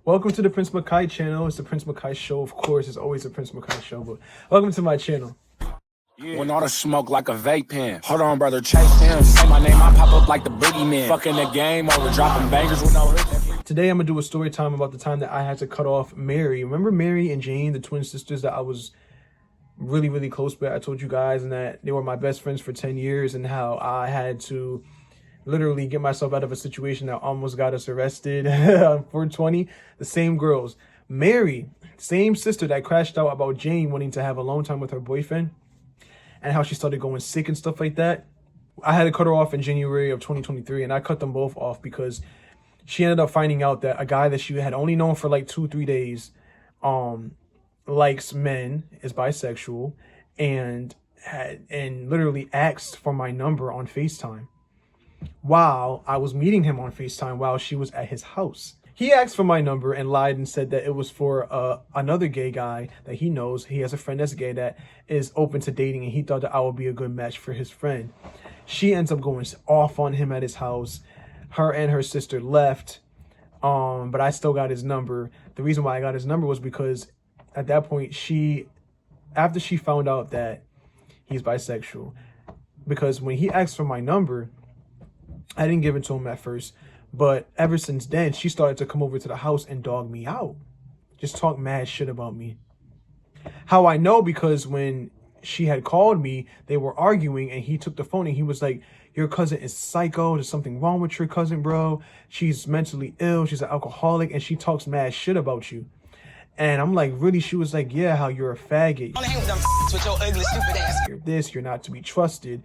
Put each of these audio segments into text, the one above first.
Welcome to the Prince Makai channel. It's the Prince Makai show, of course. It's always the Prince Makai show, but welcome to my channel. When all the smoke like a vape pen. Hold on, brother, chase him. Say my name, I pop up like the boogeyman. Fucking the game over, dropping bangers with no hit. Today I'm gonna do a story time about the time that I had to cut off Mary. Remember Mary and Jane, the twin sisters that I was really close with? I told you guys, and that they were my best friends for 10 years, and how I had to literally get myself out of a situation that almost got us arrested on 420. The same girls. Mary, same sister that crashed out about Jane wanting to have alone time with her boyfriend and how she started going sick and stuff like that. I had to cut her off in January of 2023, and I cut them both off because she ended up finding out that a guy that she had only known for like 2-3 days likes men, is bisexual, and literally asked for my number on FaceTime while I was meeting him on FaceTime while she was at his house. He asked for my number and lied and said that it was for another gay guy that he knows. He has a friend that's gay that is open to dating, and he thought that I would be a good match for his friend. She ends up going off on him at his house. Her and her sister left, but I still got his number. The reason why I got his number was because at that point, after she found out that he's bisexual, because when he asked for my number, I didn't give it to him at first, but ever since then, she started to come over to the house and dog me out. Just talk mad shit about me. How I know, because when she had called me, they were arguing, and he took the phone and he was like, "Your cousin is psycho. There's something wrong with your cousin, bro. She's mentally ill. She's an alcoholic, and she talks mad shit about you." And I'm like, really? She was like, "Yeah, how you're a faggot. You're this, you're not to be trusted."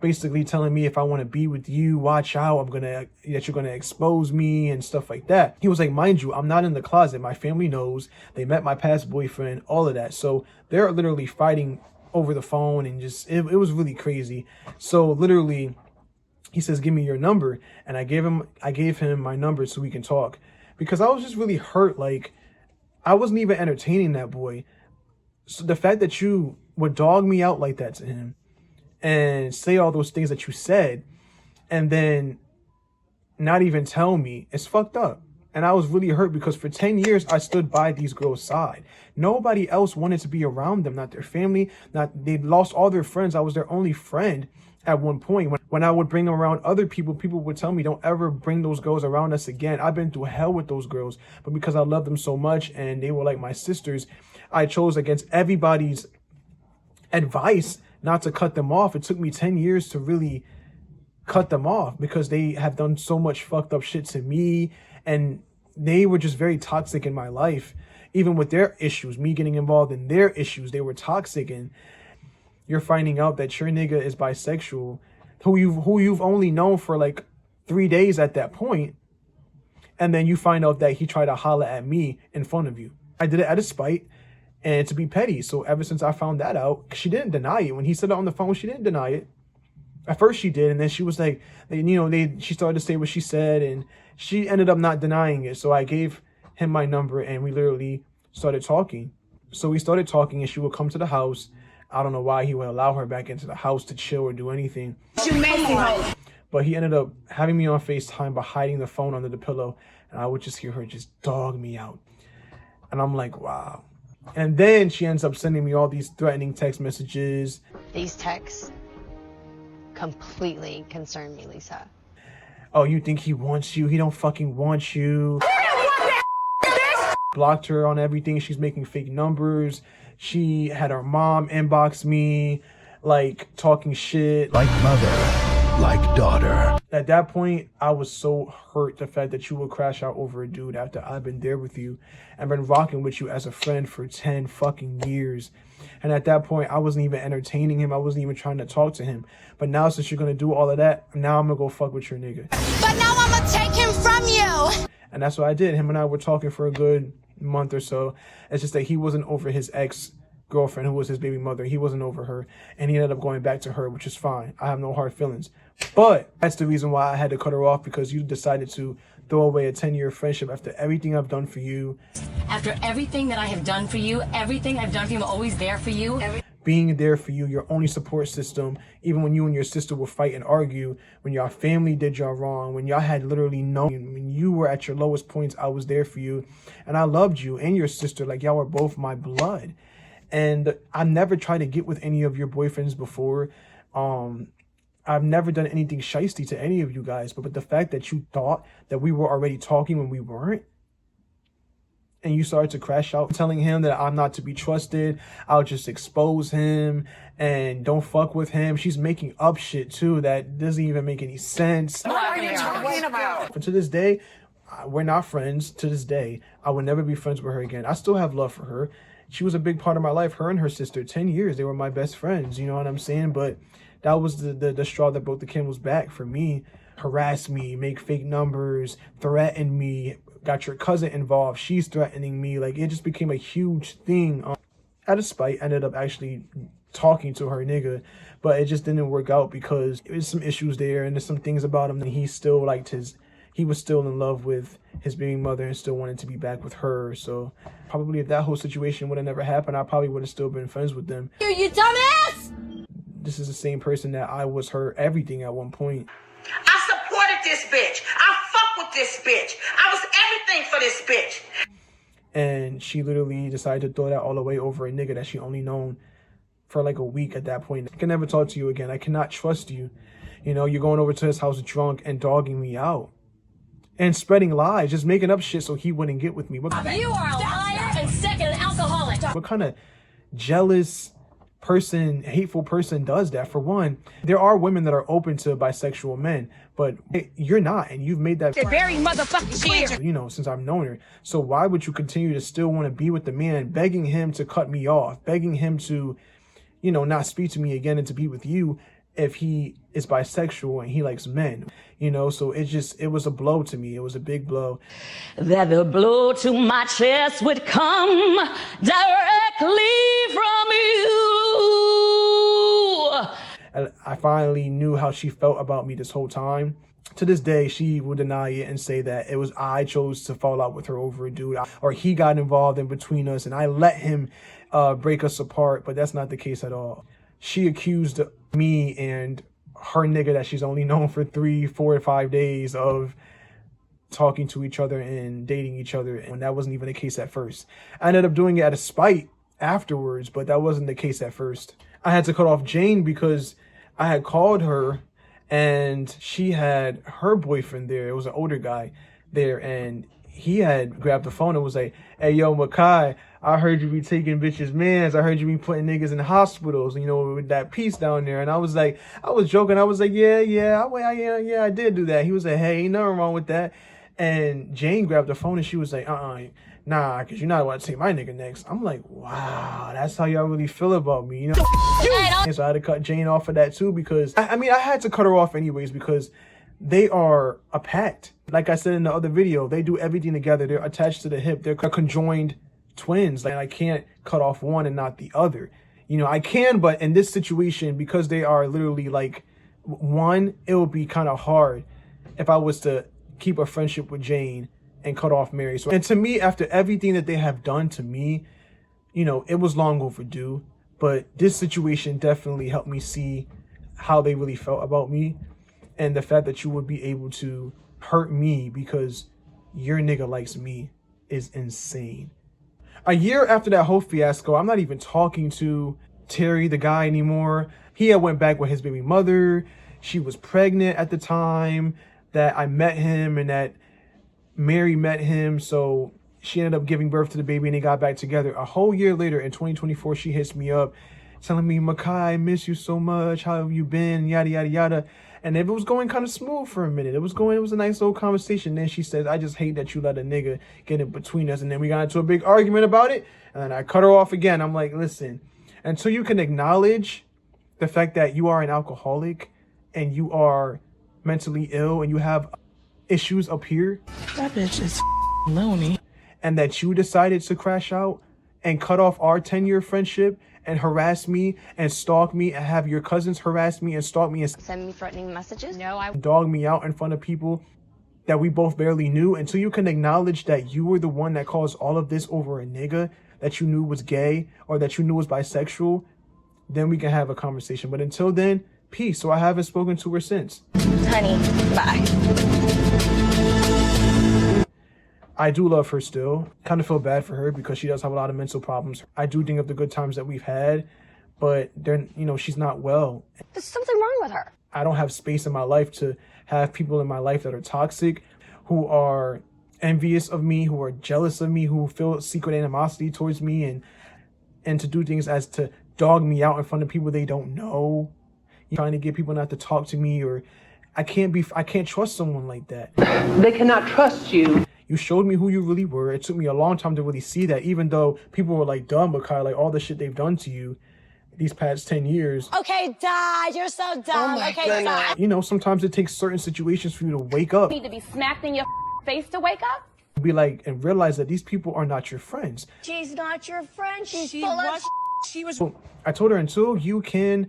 Basically telling me if I want to be with you, watch out, that you're gonna expose me and stuff like that. He was like, mind you, I'm not in the closet. My family knows. They met my past boyfriend, all of that. So they're literally fighting over the phone, and just it was really crazy. So literally, he says, "Give me your number," and I gave him my number so we can talk, because I was just really hurt. Like, I wasn't even entertaining that boy. So the fact that you would dog me out like that to him and say all those things that you said, and then not even tell me, it's fucked up. And I was really hurt, because for 10 years, I stood by these girls' side. Nobody else wanted to be around them, not their family, they lost all their friends. I was their only friend at one point. When I would bring them around other people, people would tell me, "Don't ever bring those girls around us again." I've been through hell with those girls, but because I loved them so much and they were like my sisters, I chose against everybody's advice not to cut them off. It took me 10 years to really cut them off, because they have done so much fucked up shit to me, and they were just very toxic in my life. Even with their issues, me getting involved in their issues, they were toxic. And you're finding out that your nigga is bisexual, who you've only known for like 3 days at that point, and then you find out that he tried to holler at me in front of you. I did it out of spite and to be petty. So ever since I found that out, she didn't deny it. When he said it on the phone, she didn't deny it. At first she did, and then she was like, she started to say what she said, and she ended up not denying it. So I gave him my number, and we literally started talking. So we started talking, and she would come to the house. I don't know why he would allow her back into the house to chill or do anything. But he ended up having me on FaceTime by hiding the phone under the pillow, and I would just hear her just dog me out. And I'm like, wow. And then she ends up sending me all these threatening text messages. These texts completely concern me, Lisa. "Oh, you think he wants you? He don't fucking want you." Blocked her on everything. She's making fake numbers. She had her mom inbox me, like, talking shit. Like mother, like daughter. At that point, I was so hurt, the fact that you would crash out over a dude after I've been there with you and been rocking with you as a friend for 10 fucking years. And at that point, I wasn't even entertaining him. I wasn't even trying to talk to him. But now, since you're going to do all of that, now I'm going to go fuck with your nigga. But now I'm going to take him from you. And that's what I did. Him and I were talking for a good month or so. It's just that he wasn't over his ex-girlfriend, who was his baby mother. He wasn't over her, and he ended up going back to her, which is fine. I have no hard feelings. But that's the reason why I had to cut her off, because you decided to throw away a 10-year friendship after everything I've done for you. After everything that I have done for you, everything I've done for you, I'm always there for you. being there for you, your only support system, even when you and your sister would fight and argue, when your family did y'all wrong, when y'all had literally when you were at your lowest points, I was there for you. And I loved you and your sister like y'all were both my blood. And I never tried to get with any of your boyfriends before. I've never done anything shiesty to any of you guys, but the fact that you thought that we were already talking when we weren't, and you started to crash out telling him that I'm not to be trusted, I'll just expose him and don't fuck with him. She's making up shit too that doesn't even make any sense. What are you talking about? But to this day, we're not friends. To this day, I would never be friends with her again. I still have love for her. She was a big part of my life. Her and her sister, 10 years, they were my best friends. You know what I'm saying? But that was the straw that broke the camel's back for me. Harass me, make fake numbers, threaten me, got your cousin involved. She's threatening me. Like, it just became a huge thing. Out of spite, I ended up actually talking to her nigga, but it just didn't work out because there was some issues there and there's some things about him that he still liked he was still in love with his baby mother and still wanted to be back with her. So probably if that whole situation would have never happened, I probably would have still been friends with them. You dumbass! This is the same person that I was her everything at one point. I supported this bitch. I fuck with this bitch. I was everything for this bitch. And she literally decided to throw that all away over a nigga that she only known for like a week at that point. I can never talk to you again. I cannot trust you. You know, you're going over to his house drunk and dogging me out. And spreading lies, just making up shit so he wouldn't get with me. You are a liar and second an alcoholic. What kind of jealous person, hateful person does that? For one, there are women that are open to bisexual men, but you're not, and you've made that Very motherfucking clear. you know, since I've known her. So why would you continue to still want to be with the man, begging him to cut me off, begging him to, you know, not speak to me again and to be with you if he is bisexual and he likes men, you know? So it was a blow to me. It was a big blow. That the blow to my chest would come directly from you. And I finally knew how she felt about me this whole time. To this day, she will deny it and say that it was I chose to fall out with her over a dude, or he got involved in between us and I let him break us apart, but that's not the case at all. She accused me and her nigga that she's only known for 3, 4, or 5 days of talking to each other and dating each other, and that wasn't even the case at first. I ended up doing it out of spite afterwards, but that wasn't the case at first. I had to cut off Jane because I had called her and she had her boyfriend there. It was an older guy there, and he had grabbed the phone and was like, "Hey, yo, Makai, I heard you be taking bitches' mans. I heard you be putting niggas in hospitals, you know, with that piece down there." And I was like, I was joking. I was like, yeah, I did do that. He was like, "Hey, ain't nothing wrong with that." And Jane grabbed the phone and she was like, nah, because you're not about to take my nigga next. I'm like, wow, that's how y'all really feel about me, you know? And so I had to cut Jane off of that too because, I mean, I had to cut her off anyways because they are a pact. Like I said in the other video, they do everything together. They're attached to the hip. They're conjoined twins. Like, I can't cut off one and not the other. You know, I can, but in this situation, because they are literally like one, it would be kind of hard if I was to keep a friendship with Jane and cut off Mary. So, and to me, after everything that they have done to me, you know, it was long overdue. But this situation definitely helped me see how they really felt about me. And the fact that you would be able to hurt me because your nigga likes me is insane. A year after that whole fiasco, I'm not even talking to Terry, the guy, anymore. He had went back with his baby mother. She was pregnant at the time that I met him and that Mary met him. So she ended up giving birth to the baby and they got back together. A whole year later in 2024, she hits me up telling me, "Makai, I miss you so much. How have you been? Yada, yada, yada." And it was going kind of smooth for a minute. It was a nice little conversation. Then she says, "I just hate that you let a nigga get in between us." And then we got into a big argument about it. And then I cut her off again. I'm like, listen, until you can acknowledge the fact that you are an alcoholic and you are mentally ill and you have issues up here. That bitch is loony. And that you decided to crash out and cut off our 10-year friendship and harass me and stalk me and have your cousins harass me and stalk me and Send me threatening messages? No, I dog me out in front of people that we both barely knew. Until you can acknowledge that you were the one that caused all of this over a nigga that you knew was gay or that you knew was bisexual, then we can have a conversation. But until then, peace. So I haven't spoken to her since. Honey, bye. I do love her still. Kind of feel bad for her because she does have a lot of mental problems. I do think of the good times that we've had, but then, you know, she's not well. There's something wrong with her. I don't have space in my life to have people in my life that are toxic, who are envious of me, who are jealous of me, who feel secret animosity towards me, and to do things as to dog me out in front of people they don't know, trying to get people not to talk to me, or I can't trust someone like that. They cannot trust you. You showed me who you really were. It took me a long time to really see that, even though people were like, dumb, Makai, like all the shit they've done to you these past 10 years. Okay, die. You're so dumb. Okay, die. You know, sometimes it takes certain situations for you to wake up. You need to be smacked in your face to wake up? Be like, and realize that these people are not your friends. She's not your friend. She's full of She was. So I told her, until we can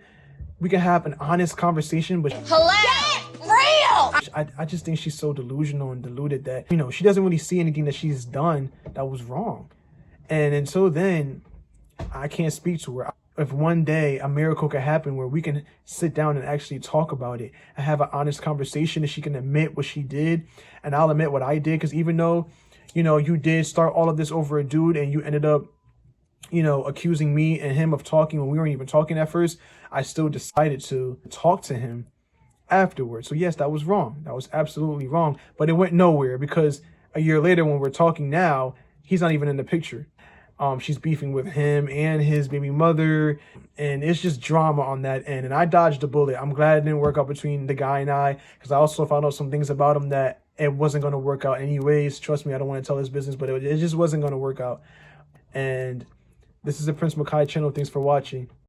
have an honest conversation, but real. I just think she's so delusional and deluded that, you know, she doesn't really see anything that she's done that was wrong. And until then, I can't speak to her. If one day a miracle could happen where we can sit down and actually talk about it and have an honest conversation, and she can admit what she did and I'll admit what I did, because even though, you know, you did start all of this over a dude and you ended up, you know, accusing me and him of talking when we weren't even talking at first, I still decided to talk to him afterwards. So yes, that was wrong. That was absolutely wrong. But it went nowhere, because a year later when we're talking now, he's not even in the picture. She's beefing with him and his baby mother, and it's just drama on that end. And I dodged a bullet. I'm glad it didn't work out between the guy and I, because I also found out some things about him that it wasn't going to work out anyways. Trust me, I don't want to tell his business, but it just wasn't going to work out. And this is the Prince Makai channel. Thanks for watching.